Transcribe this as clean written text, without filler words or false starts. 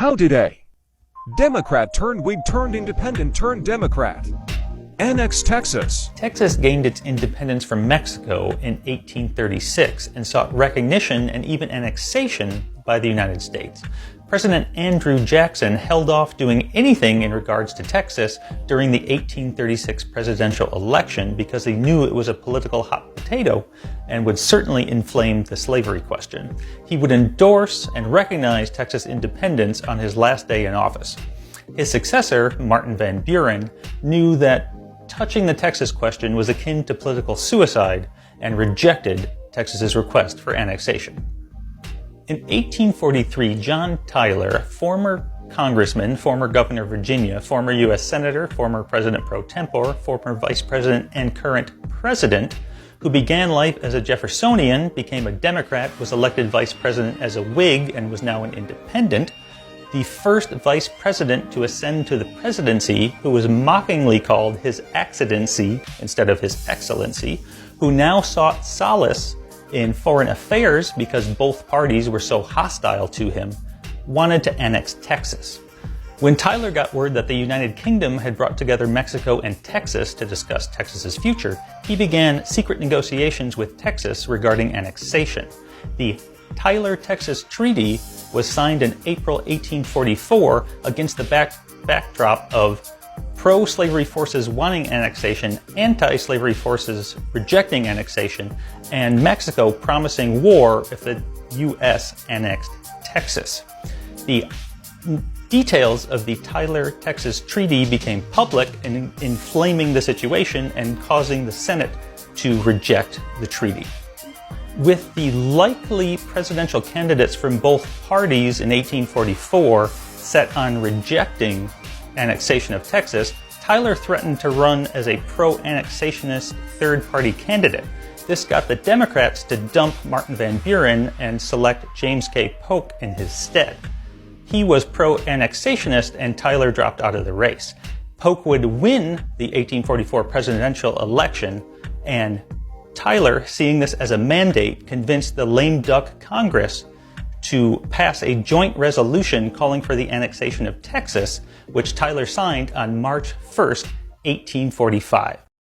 How did a Democrat turned Whig turned independent turned Democrat annex Texas? Texas gained its independence from Mexico in 1836 and sought recognition and even annexation by the United States. President Andrew Jackson held off doing anything in regards to Texas during the 1836 presidential election because he knew it was a political hot potato and would certainly inflame the slavery question. He would endorse and recognize Texas independence on his last day in office. His successor, Martin Van Buren, knew that touching the Texas question was akin to political suicide and rejected Texas's request for annexation. In 1843, John Tyler, former congressman, former governor of Virginia, former U.S. senator, former president pro tempore, former vice president, and current president, who began life as a Jeffersonian, became a Democrat, was elected vice president as a Whig, and was now an independent, the first vice president to ascend to the presidency, who was mockingly called His Accidency instead of His Excellency, who now sought solace in foreign affairs because both parties were so hostile to him, wanted to annex Texas. When Tyler got word that the United Kingdom had brought together Mexico and Texas to discuss Texas's future, he began secret negotiations with Texas regarding annexation. The Tyler-Texas Treaty was signed in April 1844 against the backdrop of pro-slavery forces wanting annexation, anti-slavery forces rejecting annexation, and Mexico promising war if the U.S. annexed Texas. The details of the Tyler-Texas Treaty became public, and inflaming the situation and causing the Senate to reject the treaty. With the likely presidential candidates from both parties in 1844 set on rejecting annexation of Texas, Tyler threatened to run as a pro-annexationist third-party candidate. This got the Democrats to dump Martin Van Buren and select James K. Polk in his stead. He was pro-annexationist, and Tyler dropped out of the race. Polk would win the 1844 presidential election, and Tyler, seeing this as a mandate, convinced the lame duck Congress to pass a joint resolution calling for the annexation of Texas, which Tyler signed on March 1st, 1845.